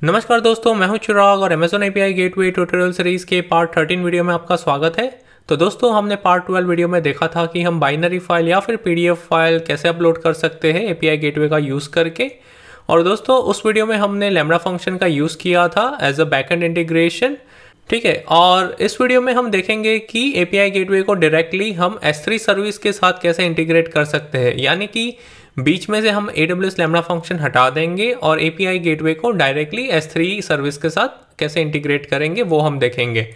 नमस्कार दोस्तों, मैं हूं चिराग और Amazon API gateway tutorial series के पार्ट 13 वीडियो में आपका स्वागत है। तो दोस्तों, हमने पार्ट 12 वीडियो में देखा था कि हम बाइनरी फाइल या फिर PDF फाइल कैसे अपलोड कर सकते हैं API गेटवे का यूज़ करके। और दोस्तों, उस वीडियो में हमने लैम्बडा फंक्शन का यूज़ किया था एज अ बैकएंड इंटीग्रेशन। ठीक है, और इस वीडियो में हम देखेंगे कि API गेटवे को डायरेक्टली हम S3 सर्विस के साथ कैसे इंटीग्रेट कर सकते हैं, यानी कि बीच में से हम AWS लैम्बडा फंक्शन हटा देंगे और API गेटवे को डायरेक्टली S3 सर्विस के साथ कैसे इंटीग्रेट करेंगे वो हम देखेंगे।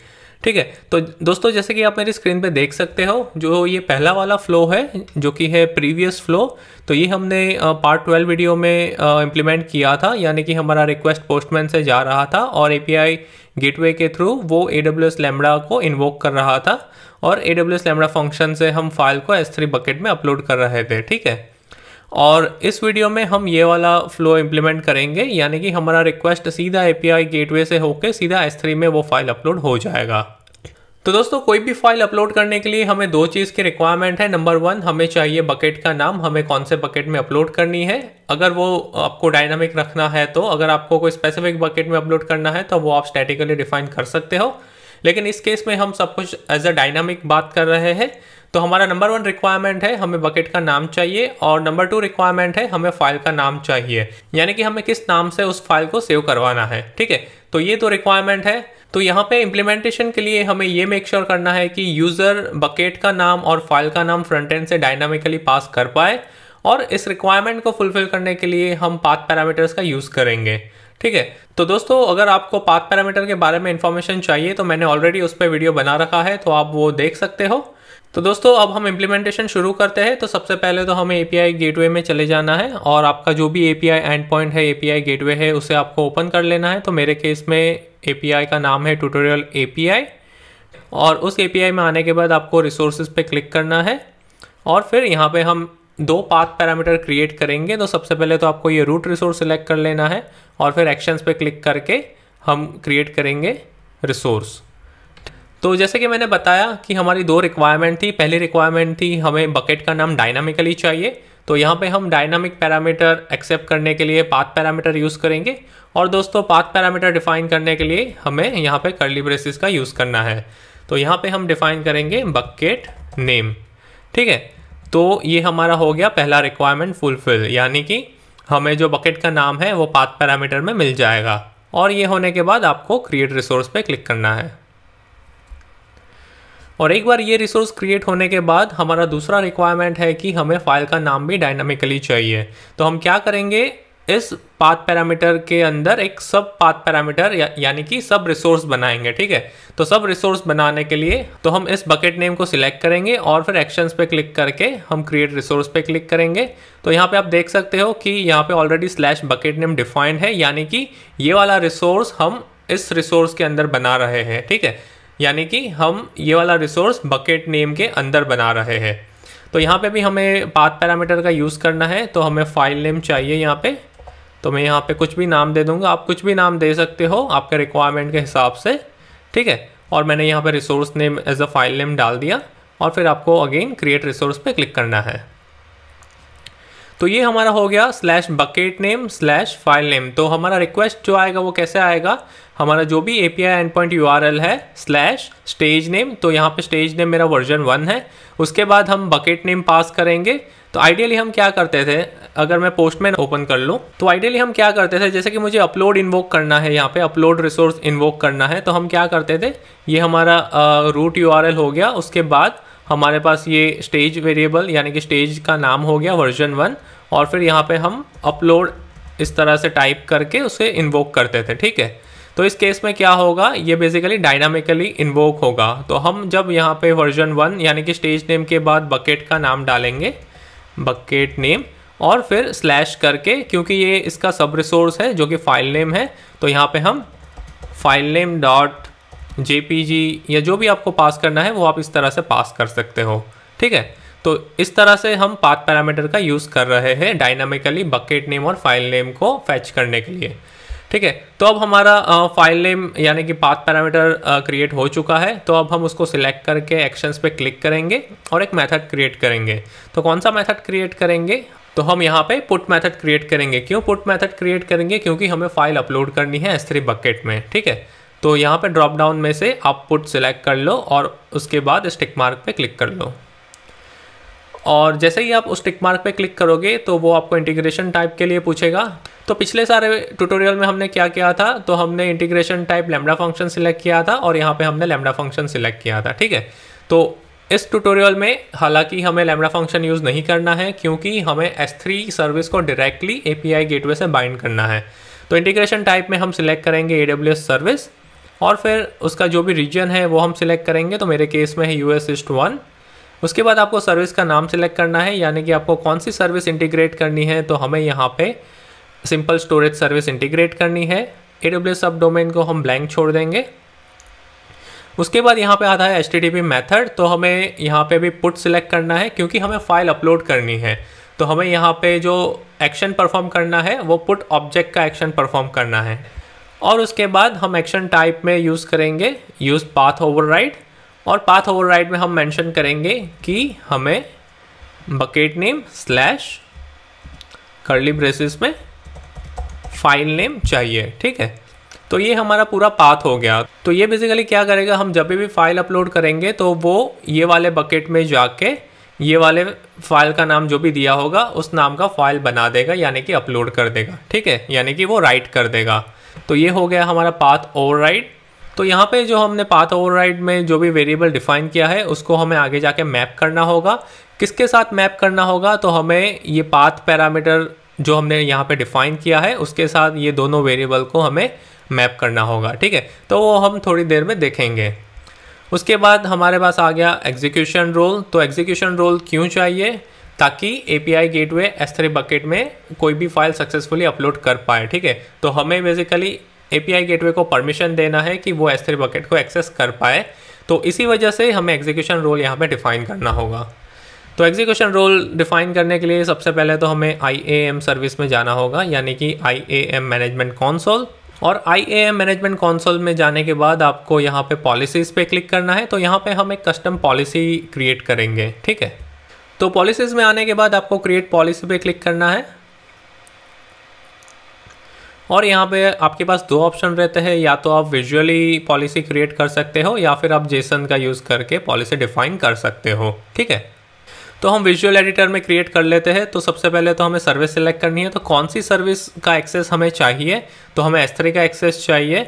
ठीक है, तो दोस्तों जैसे कि आप मेरी स्क्रीन पे देख सकते हो, जो ये पहला वाला फ्लो है जो कि है प्रीवियस फ्लो, तो ये हमने पार्ट 12 वीडियो में इम्प्लीमेंट किया था, यानी कि हमारा रिक्वेस्ट पोस्टमैन से जा रहा था और API गेटवे के थ्रू वो AWS लैम्बडा को इन्वोक कर रहा था और AWS लैम्बडा फंक्शन से हम फाइल को S3 बकेट में अपलोड कर रहे थे। ठीक है, और इस वीडियो में हम ये वाला फ्लो इम्प्लीमेंट करेंगे, यानी कि हमारा रिक्वेस्ट सीधा API गेटवे से होके सीधा S3 में वो फाइल अपलोड हो जाएगा। तो दोस्तों, कोई भी फाइल अपलोड करने के लिए हमें दो चीज़ की रिक्वायरमेंट है। नंबर 1, हमें चाहिए बकेट का नाम, हमें कौन से बकेट में अपलोड करनी है। अगर वो आपको डायनामिक रखना है तो अगर आपको कोई स्पेसिफिक बकेट में अपलोड करना है तो वो आप स्टैटिकली डिफाइन कर सकते हो, लेकिन इस केस में हम सब कुछ एज अ डायनामिक बात कर रहे हैं। तो हमारा नंबर 1 रिक्वायरमेंट है हमें बकेट का नाम चाहिए, और नंबर 2 रिक्वायरमेंट है हमें फाइल का नाम चाहिए, यानी कि हमें किस नाम से उस फाइल को सेव करवाना है। ठीक है, तो ये तो रिक्वायरमेंट है। तो यहाँ पे इम्प्लीमेंटेशन के लिए हमें ये मेक श्योर करना है कि यूज़र बकेट का नाम और फाइल का नाम फ्रंट एंड से डायनामिकली पास कर पाए, और इस रिक्वायरमेंट को फुलफिल करने के लिए हम पाथ पैरामीटर्स का यूज़ करेंगे। ठीक है, तो दोस्तों अगर आपको पाथ पैरामीटर के बारे में इंफॉर्मेशन चाहिए तो मैंने ऑलरेडी उस पर वीडियो बना रखा है, तो आप वो देख सकते हो। तो दोस्तों, अब हम इम्प्लीमेंटेशन शुरू करते हैं। तो सबसे पहले तो हमें API गेटवे में चले जाना है और आपका जो भी API एंड पॉइंट है, API गेटवे है, उसे आपको ओपन कर लेना है। तो मेरे केस में API का नाम है ट्यूटोरियल API, और उस API में आने के बाद आपको रिसोर्सेज पे क्लिक करना है और फिर यहाँ पे हम दो पाथ पैरामीटर क्रिएट करेंगे। तो सबसे पहले तो आपको ये रूट रिसोर्स सिलेक्ट कर लेना है और फिर एक्शंस पे क्लिक करके हम क्रिएट करेंगे रिसोर्स। तो जैसे कि मैंने बताया कि हमारी दो रिक्वायरमेंट थी। पहली रिक्वायरमेंट थी हमें बकेट का नाम डायनामिकली चाहिए, तो यहाँ पे हम डायनामिक पैरामीटर एक्सेप्ट करने के लिए पाथ पैरामीटर यूज़ करेंगे। और दोस्तों, पाथ पैरामीटर डिफाइन करने के लिए हमें यहाँ पे कर्ली ब्रेसेस का यूज़ करना है। तो यहाँ पे हम डिफाइन करेंगे बकेट नेम। ठीक है, तो ये हमारा हो गया पहला रिक्वायरमेंट फुलफिल, यानी कि हमें जो बकेट का नाम है वो पाथ पैरामीटर में मिल जाएगा। और ये होने के बाद आपको क्रिएट रिसोर्स पे क्लिक करना है, और एक बार ये रिसोर्स क्रिएट होने के बाद हमारा दूसरा रिक्वायरमेंट है कि हमें फाइल का नाम भी डायनामिकली चाहिए। तो हम क्या करेंगे, इस पाथ पैरामीटर के अंदर एक सब पाथ पैरामीटर यानी कि सब रिसोर्स बनाएंगे। ठीक है, तो सब रिसोर्स बनाने के लिए तो हम इस बकेट नेम को सिलेक्ट करेंगे और फिर एक्शंस पे क्लिक करके हम क्रिएट रिसोर्स पे क्लिक करेंगे। तो यहाँ पे आप देख सकते हो कि यहाँ पे already slash bucket name defined है, यानी कि ये वाला रिसोर्स हम इस रिसोर्स के अंदर बना रहे हैं। ठीक है, यानी कि हम ये वाला रिसोर्स बकेट नेम के अंदर बना रहे हैं। तो यहाँ पे भी हमें पाथ पैरामीटर का यूज़ करना है, तो हमें फाइल नेम चाहिए यहाँ पे। तो मैं यहाँ पे कुछ भी नाम दे दूँगा, आप कुछ भी नाम दे सकते हो आपके रिक्वायरमेंट के हिसाब से। ठीक है, और मैंने यहाँ पे resource name as a file name डाल दिया और फिर आपको अगेन क्रिएट रिसोर्स पे क्लिक करना है। तो ये हमारा हो गया slash bucket name slash file name. तो हमारा रिक्वेस्ट जो आएगा वो कैसे आएगा, हमारा जो भी API एंडपॉइंट URL है स्लैश स्टेज नेम, तो यहाँ पे स्टेज नेम मेरा वर्जन 1 है। उसके बाद हम बकेट नेम पास करेंगे। तो आइडियली हम क्या करते थे, अगर मैं पोस्टमैन ओपन कर लूँ तो आइडियली हम क्या करते थे, जैसे कि मुझे अपलोड इन्वोक करना है, यहाँ पे अपलोड रिसोर्स इन्वोक करना है, तो हम क्या करते थे, ये हमारा रूट URL हो गया। उसके बाद हमारे पास ये स्टेज वेरिएबल यानी कि स्टेज का नाम हो गया वर्जन 1, और फिर यहाँ पे हम अपलोड इस तरह से टाइप करके उसे इन्वोक करते थे। ठीक है, तो इस केस में क्या होगा, ये बेसिकली डायनामिकली इन्वोक होगा। तो हम जब यहाँ पे वर्जन 1 यानी कि स्टेज नेम के बाद बकेट का नाम डालेंगे, बकेट नेम, और फिर स्लैश करके, क्योंकि ये इसका सब रिसोर्स है जो कि फाइल नेम है, तो यहाँ पे हम फाइल नेम डॉट JPG या जो भी आपको पास करना है वो आप इस तरह से पास कर सकते हो। ठीक है, तो इस तरह से हम पाथ पैरामीटर का यूज़ कर रहे हैं डायनामिकली बकेट नेम और फाइल नेम को फैच करने के लिए। ठीक है, तो अब हमारा फाइल नेम यानी कि पाथ पैरामीटर क्रिएट हो चुका है। तो अब हम उसको सिलेक्ट करके एक्शंस पे क्लिक करेंगे और एक मेथड क्रिएट करेंगे। तो कौन सा मेथड क्रिएट करेंगे, तो हम यहाँ पे पुट मेथड क्रिएट करेंगे। क्यों पुट मेथड क्रिएट करेंगे? क्योंकि हमें फाइल अपलोड करनी है S3 बकेट में, ठीक है। तो यहाँ पे ड्रॉप डाउन में से आप पुट सिलेक्ट कर लो और उसके बाद इस टिक मार्क पे क्लिक कर लो। और जैसे ही आप उस टिक मार्क पे क्लिक करोगे तो वो आपको इंटीग्रेशन टाइप के लिए पूछेगा। तो पिछले सारे ट्यूटोरियल में हमने क्या किया था, तो हमने integration type lambda function select किया था और यहाँ पे हमने लैम्डा फंक्शन सिलेक्ट किया था, ठीक है। तो इस ट्यूटोरियल में हालांकि हमें लैम्डा फंक्शन यूज़ नहीं करना है क्योंकि हमें S3 सर्विस को डायरेक्टली API गेटवे से बाइंड करना है। तो इंटीग्रेशन टाइप में हम सिलेक्ट करेंगे AWS सर्विस और फिर उसका जो भी रीजन है वो हम सिलेक्ट करेंगे। तो मेरे केस में है US East 1। उसके बाद आपको सर्विस का नाम सिलेक्ट करना है, यानी कि आपको कौन सी सर्विस इंटीग्रेट करनी है। तो हमें यहाँ पे सिंपल स्टोरेज सर्विस इंटीग्रेट करनी है। AWS सब डोमेन को हम ब्लैंक छोड़ देंगे। उसके बाद यहाँ पे आता है HTTP मेथड। तो हमें यहाँ पे भी पुट सिलेक्ट करना है क्योंकि हमें फाइल अपलोड करनी है। तो हमें यहाँ पे जो एक्शन परफॉर्म करना है वो पुट ऑब्जेक्ट का एक्शन परफॉर्म करना है। और उसके बाद हम एक्शन टाइप में यूज़ करेंगे यूज़ पाथ ओवरराइड। और पाथ ओवरराइड में हम मेंशन करेंगे कि हमें bucket name slash curly braces में फाइल नेम चाहिए, ठीक है। तो ये हमारा पूरा पाथ हो गया। तो ये बेसिकली क्या करेगा, हम जब भी फाइल अपलोड करेंगे तो वो ये वाले बकेट में जाके ये वाले फाइल का नाम जो भी दिया होगा उस नाम का फाइल बना देगा, यानी कि अपलोड कर देगा, ठीक है, यानी कि वो राइट कर देगा। तो ये हो गया हमारा पाथ ओवरराइड। तो यहाँ पे जो हमने पाथ ओवरराइड में जो भी वेरिएबल डिफाइन किया है उसको हमें आगे जाके मैप करना होगा। किसके साथ मैप करना होगा? तो हमें ये पाथ पैरामीटर जो हमने यहाँ पे डिफाइन किया है उसके साथ ये दोनों वेरिएबल को हमें मैप करना होगा, ठीक है। तो वो हम थोड़ी देर में देखेंगे। उसके बाद हमारे पास आ गया एग्जीक्यूशन रोल। तो एग्जीक्यूशन रोल क्यों चाहिए? ताकि API गेटवे S3 बकेट में कोई भी फाइल सक्सेसफुली अपलोड कर पाए, ठीक है। तो हमें बेसिकली API गेटवे को परमिशन देना है कि वो S3 बकेट को एक्सेस कर पाए। तो इसी वजह से हमें एग्जीक्यूशन रोल यहाँ पे डिफाइन करना होगा। तो एग्जीक्यूशन रोल डिफाइन करने के लिए सबसे पहले तो हमें IAM सर्विस में जाना होगा, यानी कि IAM मैनेजमेंट कंसोल। और IAM मैनेजमेंट कंसोल में जाने के बाद आपको यहाँ पे पॉलिसीज़ पे क्लिक करना है। तो यहाँ पे हम एक कस्टम पॉलिसी क्रिएट करेंगे, ठीक है। तो पॉलिसीज़ में आने के बाद आपको क्रिएट पॉलिसी पे क्लिक करना है और यहाँ पे आपके पास दो ऑप्शन रहते हैं, या तो आप विजुअली पॉलिसी क्रिएट कर सकते हो या फिर आप जेसन का यूज़ करके पॉलिसी डिफाइन कर सकते हो, ठीक है। तो हम विजुअल एडिटर में क्रिएट कर लेते हैं। तो सबसे पहले तो हमें सर्विस सिलेक्ट करनी है। तो कौन सी सर्विस का एक्सेस हमें चाहिए? तो हमें S3 का एक्सेस चाहिए।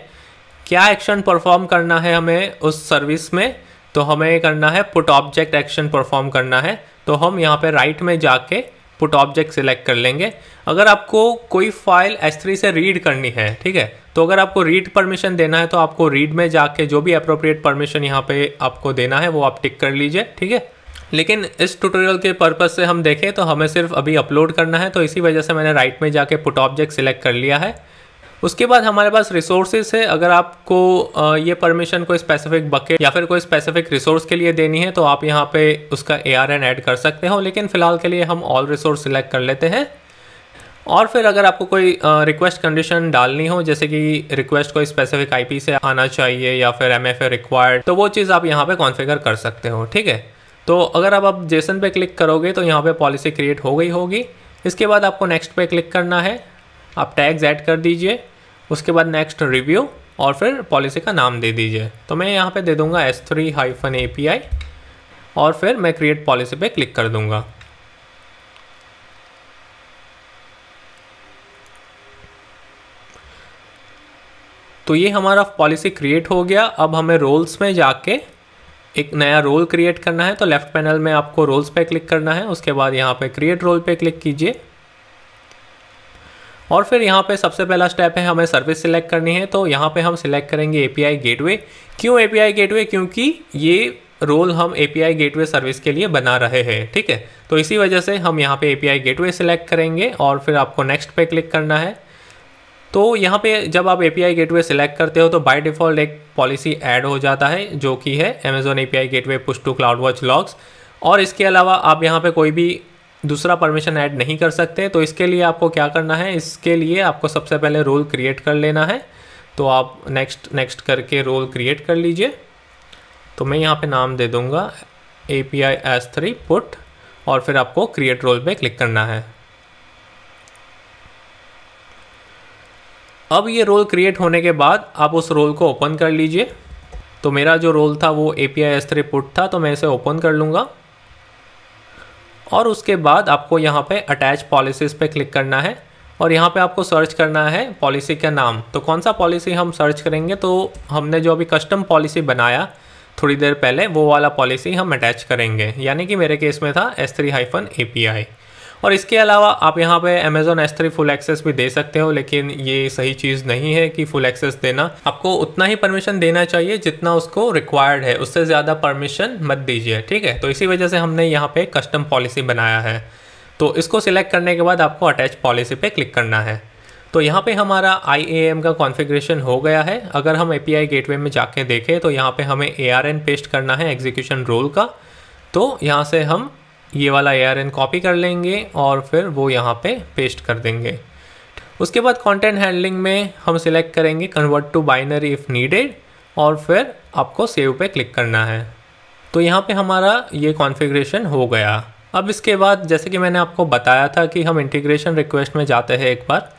क्या एक्शन परफॉर्म करना है हमें उस सर्विस में? तो हमें करना है पुट ऑब्जेक्ट एक्शन परफॉर्म करना है। तो हम यहाँ पे राइट में जाके पुट ऑब्जेक्ट सिलेक्ट कर लेंगे। अगर आपको कोई फाइल S3 से रीड करनी है, ठीक है, तो अगर आपको रीड परमिशन देना है तो आपको रीड में जाके जो भी अप्रोप्रिएट परमिशन यहाँ पे आपको देना है वो आप टिक कर लीजिए, ठीक है। लेकिन इस ट्यूटोरियल के पर्पज़ से हम देखें तो हमें सिर्फ अभी अपलोड करना है, तो इसी वजह से मैंने राइट में जाके पुट ऑब्जेक्ट सिलेक्ट कर लिया है। उसके बाद हमारे पास रिसोर्सेज है। अगर आपको ये परमिशन कोई स्पेसिफिक बकेट या फिर कोई स्पेसिफिक रिसोर्स के लिए देनी है तो आप यहाँ पे उसका ARN ऐड कर सकते हो, लेकिन फ़िलहाल के लिए हम ऑल रिसोर्स सिलेक्ट कर लेते हैं। और फिर अगर आपको कोई रिक्वेस्ट कंडीशन डालनी हो, जैसे कि रिक्वेस्ट कोई स्पेसिफिक IP से आना चाहिए या फिर MFA रिक्वायर्ड, तो वो चीज़ आप यहाँ पे कॉन्फ़िगर कर सकते हो, ठीक है। तो अगर अब जेसन पे क्लिक करोगे तो यहाँ पे पॉलिसी क्रिएट हो गई होगी। इसके बाद आपको नेक्स्ट पे क्लिक करना है, आप टैग्स ऐड कर दीजिए। उसके बाद नेक्स्ट रिव्यू और फिर पॉलिसी का नाम दे दीजिए। तो मैं यहाँ पे दे दूँगा S3-API और फिर मैं क्रिएट पॉलिसी पे क्लिक कर दूँगा। तो ये हमारा पॉलिसी क्रिएट हो गया। अब हमें रोल्स में जाके एक नया रोल क्रिएट करना है। तो लेफ्ट पैनल में आपको रोल्स पे क्लिक करना है। उसके बाद यहाँ पे क्रिएट रोल पे क्लिक कीजिए और फिर यहाँ पे सबसे पहला स्टेप है हमें सर्विस सिलेक्ट करनी है। तो यहाँ पे हम सिलेक्ट करेंगे API गेटवे। क्यों API गेटवे? क्योंकि ये रोल हम API गेटवे सर्विस के लिए बना रहे हैं, ठीक है। तो इसी वजह से हम यहाँ पे API गेटवे सिलेक्ट करेंगे और फिर आपको नेक्स्ट पे क्लिक करना है। तो यहाँ पे जब आप API गेटवे सिलेक्ट करते हो तो बाय डिफ़ॉल्ट एक पॉलिसी ऐड हो जाता है जो कि है Amazon API gateway push to CloudWatch logs. और इसके अलावा आप यहाँ पे कोई भी दूसरा परमिशन ऐड नहीं कर सकते। तो इसके लिए आपको क्या करना है, इसके लिए आपको सबसे पहले रोल क्रिएट कर लेना है। तो आप नेक्स्ट करके रोल क्रिएट कर लीजिए। तो मैं यहाँ पे नाम दे दूँगा API S3 पुट और फिर आपको क्रिएट रोल पे क्लिक करना है। अब ये रोल क्रिएट होने के बाद आप उस रोल को ओपन कर लीजिए। तो मेरा जो रोल था वो API S3 पुट था, तो मैं इसे ओपन कर लूँगा और उसके बाद आपको यहाँ पे अटैच पॉलिसीज़ पे क्लिक करना है और यहाँ पे आपको सर्च करना है पॉलिसी का नाम। तो कौन सा पॉलिसी हम सर्च करेंगे, तो हमने जो अभी कस्टम पॉलिसी बनाया थोड़ी देर पहले वो वाला पॉलिसी हम अटैच करेंगे, यानी कि मेरे केस में था S3-API। और इसके अलावा आप यहाँ पे Amazon S3 फुल एक्सेस भी दे सकते हो, लेकिन ये सही चीज़ नहीं है कि फुल एक्सेस देना। आपको उतना ही परमिशन देना चाहिए जितना उसको रिक्वायर्ड है, उससे ज़्यादा परमिशन मत दीजिए, ठीक है। तो इसी वजह से हमने यहाँ पे कस्टम पॉलिसी बनाया है। तो इसको सिलेक्ट करने के बाद आपको अटैच पॉलिसी पे क्लिक करना है। तो यहाँ पे हमारा IAM का कॉन्फ़िगरेशन हो गया है। अगर हम API गेटवे में जाके देखें तो यहाँ पे हमें ARN पेस्ट करना है एग्जीक्यूशन रोल का। तो यहाँ से हम ये वाला ARN कॉपी कर लेंगे और फिर वो यहाँ पे पेस्ट कर देंगे। उसके बाद कंटेंट हैंडलिंग में हम सिलेक्ट करेंगे convert to binary if needed और फिर आपको सेव पे क्लिक करना है। तो यहाँ पे हमारा ये कॉन्फ़िगरेशन हो गया। अब इसके बाद जैसे कि मैंने आपको बताया था कि हम इंटीग्रेशन रिक्वेस्ट में जाते हैं एक बार।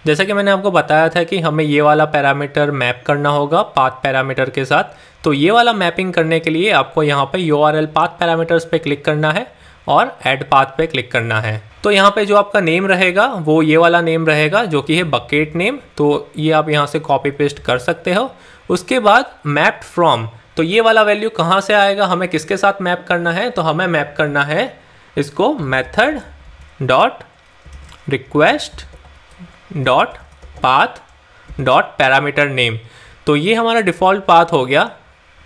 जैसे कि मैंने आपको बताया था कि हमें ये वाला पैरामीटर मैप करना होगा पाथ पैरामीटर के साथ। तो ये वाला मैपिंग करने के लिए आपको यहाँ पे URL पाथ पैरामीटर्स पे क्लिक करना है और ऐड पाथ पे क्लिक करना है। तो यहाँ पे जो आपका नेम रहेगा वो ये वाला नेम रहेगा जो कि है बकेट नेम। तो ये आप यहाँ से कॉपी पेस्ट कर सकते हो। उसके बाद मैप्ड फ्रॉम, तो ये वाला वैल्यू कहाँ से आएगा, हमें किसके साथ मैप करना है, तो हमें मैप करना है इसको method dot request dot path dot parameter name. तो ये हमारा डिफ़ॉल्ट पाथ हो गया।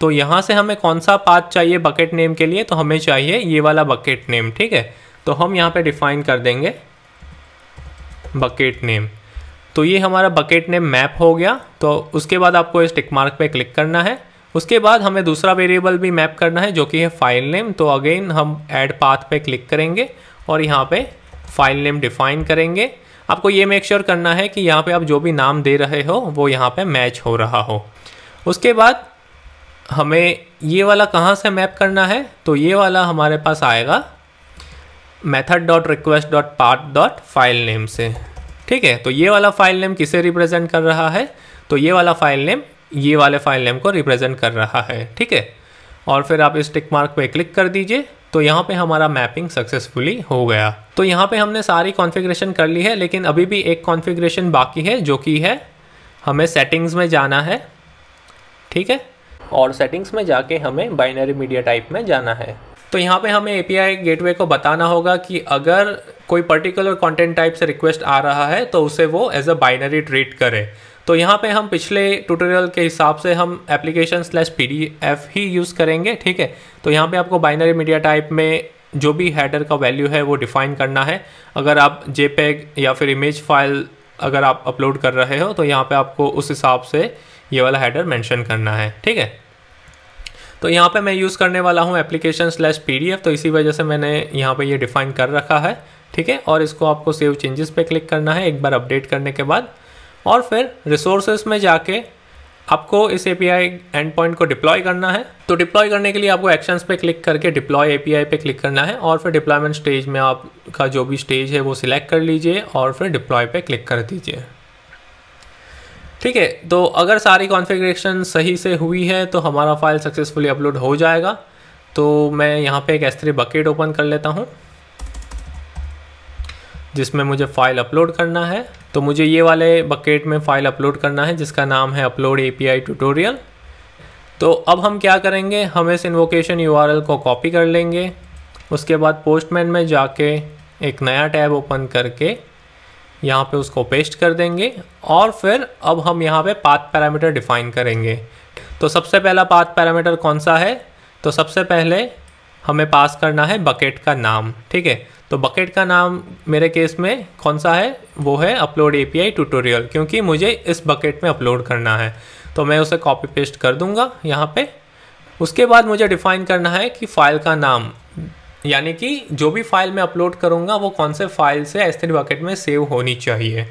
तो यहाँ से हमें कौन सा पाथ चाहिए बकेट नेम के लिए, तो हमें चाहिए ये वाला बकेट नेम, ठीक है। तो हम यहाँ पे डिफ़ाइन कर देंगे बकेट नेम। तो ये हमारा बकेट नेम मैप हो गया। तो उसके बाद आपको इस टिक मार्क पे क्लिक करना है। उसके बाद हमें दूसरा वेरिएबल भी मैप करना है जो कि है फाइल नेम। तो अगेन हम ऐड पाथ पे क्लिक करेंगे और यहाँ पे फाइल नेम डिफ़ाइन करेंगे। आपको ये मेक श्योर करना है कि यहाँ पे आप जो भी नाम दे रहे हो वो यहाँ पे मैच हो रहा हो। उसके बाद हमें ये वाला कहाँ से मैप करना है, तो ये वाला हमारे पास आएगा method dot request dot path dot file name से, ठीक है। तो ये वाला फाइल नेम किसे रिप्रेजेंट कर रहा है, तो ये वाला फाइल नेम ये वाले फाइल नेम को रिप्रेजेंट कर रहा है, ठीक है। और फिर आप इस टिक मार्क पे क्लिक कर दीजिए। तो यहाँ पे हमारा मैपिंग सक्सेसफुली हो गया। तो यहाँ पे हमने सारी कॉन्फ़िगरेशन कर ली है, लेकिन अभी भी एक कॉन्फ़िगरेशन बाकी है जो कि है हमें सेटिंग्स में जाना है, ठीक है। और सेटिंग्स में जाके हमें बाइनरी मीडिया टाइप में जाना है। तो यहाँ पे हमें API गेटवे को बताना होगा कि अगर कोई पर्टिकुलर कंटेंट टाइप से रिक्वेस्ट आ रहा है तो उसे वो एज अ बाइनरी ट्रीट करे। तो यहाँ पे हम पिछले ट्यूटोरियल के हिसाब से हम application/pdf ही यूज़ करेंगे, ठीक है। तो यहाँ पे आपको बाइनरी मीडिया टाइप में जो भी हेडर का वैल्यू है वो डिफ़ाइन करना है। अगर आप JPEG या फिर इमेज फाइल अगर आप अपलोड कर रहे हो तो यहाँ पे आपको उस हिसाब से ये वाला हेडर मेंशन करना है, ठीक है। तो यहाँ पे मैं यूज़ करने वाला हूँ application/pdf, तो इसी वजह से मैंने यहाँ पे ये डिफ़ाइन कर रखा है, ठीक है। और इसको आपको सेव चेंजेस पे क्लिक करना है एक बार अपडेट करने के बाद। और फिर रिसोर्सेज में जाके आपको इस API एंड पॉइंट को डिप्लॉय करना है। तो डिप्लॉय करने के लिए आपको एक्शंस पे क्लिक करके डिप्लॉय API पे क्लिक करना है और फिर डिप्लॉयमेंट स्टेज में आपका जो भी स्टेज है वो सिलेक्ट कर लीजिए और फिर डिप्लॉय पे क्लिक कर दीजिए, ठीक है। तो अगर सारी कॉन्फ़िगरेशन सही से हुई है तो हमारा फाइल सक्सेसफुली अपलोड हो जाएगा। तो मैं यहाँ पे एक S3 बकेट ओपन कर लेता हूँ जिसमें मुझे फ़ाइल अपलोड करना है। तो मुझे ये वाले बकेट में फ़ाइल अपलोड करना है जिसका नाम है अपलोड API ट्यूटोरियल। तो अब हम क्या करेंगे, हम इस इन्वोकेशन URL को कॉपी कर लेंगे। उसके बाद पोस्टमैन में जाके एक नया टैब ओपन करके यहाँ पे उसको पेस्ट कर देंगे और फिर अब हम यहाँ पे पाथ पैरामीटर डिफ़ाइन करेंगे। तो सबसे पहला पाथ पैरामीटर कौन सा है, तो सबसे पहले हमें पास करना है बकेट का नाम, ठीक है। तो बकेट का नाम मेरे केस में कौन सा है, वो है अपलोड API ट्यूटोरियल, क्योंकि मुझे इस बकेट में अपलोड करना है। तो मैं उसे कॉपी पेस्ट कर दूंगा यहाँ पे। उसके बाद मुझे डिफ़ाइन करना है कि फ़ाइल का नाम, यानी कि जो भी फाइल मैं अपलोड करूँगा वो कौन से फाइल से S3 बकेट में सेव होनी चाहिए।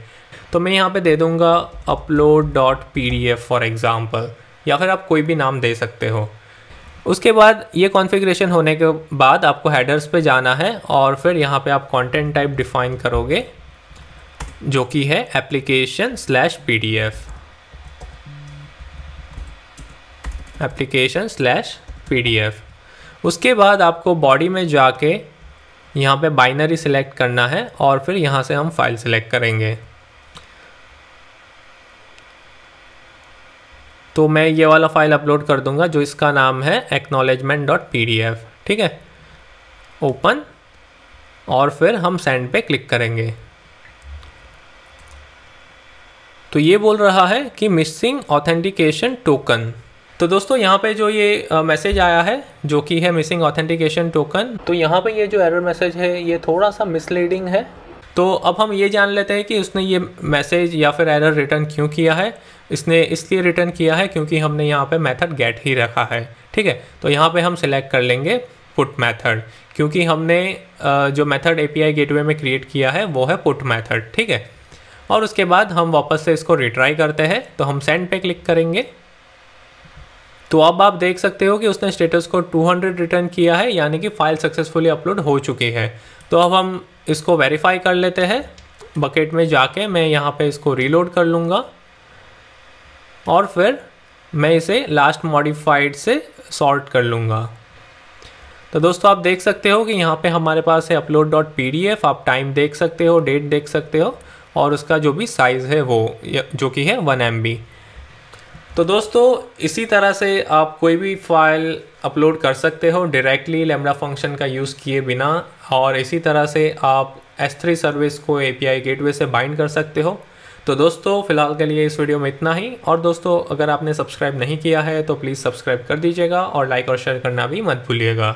तो मैं यहाँ पे दे दूँगा upload.pdf फॉर एग्ज़ाम्पल, या फिर आप कोई भी नाम दे सकते हो। उसके बाद ये कॉन्फ़िगरेशन होने के बाद आपको हेडर्स पे जाना है और फिर यहाँ पे आप कंटेंट टाइप डिफ़ाइन करोगे जो कि है application/pdf, application/pdf। उसके बाद आपको बॉडी में जाके यहाँ पे बाइनरी सिलेक्ट करना है और फिर यहाँ से हम फाइल सिलेक्ट करेंगे। तो मैं ये वाला फाइल अपलोड कर दूंगा जो इसका नाम है acknowledgement.pdf, ठीक है। ओपन और फिर हम सेंड पे क्लिक करेंगे। तो ये बोल रहा है कि मिसिंग ऑथेंटिकेशन टोकन। तो दोस्तों यहाँ पे जो ये मैसेज आया है जो कि है मिसिंग ऑथेंटिकेशन टोकन, तो यहाँ पे ये जो एरर मैसेज है ये थोड़ा सा मिसलीडिंग है। तो अब हम ये जान लेते हैं कि उसने ये मैसेज या फिर एरर रिटर्न क्यों किया है। इसने इसलिए रिटर्न किया है क्योंकि हमने यहाँ पे मेथड गेट ही रखा है, ठीक है। तो यहाँ पे हम सिलेक्ट कर लेंगे पुट मेथड, क्योंकि हमने जो मेथड API गेटवे में क्रिएट किया है वो है पुट मेथड, ठीक है। और उसके बाद हम वापस से इसको रिट्राई करते हैं। तो हम सेंड पे क्लिक करेंगे। तो अब आप देख सकते हो कि उसने स्टेटस को 200 रिटर्न किया है, यानी कि फाइल सक्सेसफुली अपलोड हो चुकी है। तो अब हम इसको वेरीफाई कर लेते हैं। बकेट में जाके मैं यहाँ पे इसको रीलोड कर लूँगा और फिर मैं इसे लास्ट मॉडिफाइड से सॉर्ट कर लूँगा। तो दोस्तों आप देख सकते हो कि यहाँ पे हमारे पास है upload.pdf। आप टाइम देख सकते हो, डेट देख सकते हो और उसका जो भी साइज़ है वो जो कि है 1 MB। तो दोस्तों इसी तरह से आप कोई भी फाइल अपलोड कर सकते हो डायरेक्टली लैम्ब्डा फंक्शन का यूज़ किए बिना, और इसी तरह से आप S3 सर्विस को API गेटवे से बाइंड कर सकते हो। तो दोस्तों फ़िलहाल के लिए इस वीडियो में इतना ही। और दोस्तों अगर आपने सब्सक्राइब नहीं किया है तो प्लीज़ सब्सक्राइब कर दीजिएगा और लाइक और शेयर करना भी मत भूलिएगा।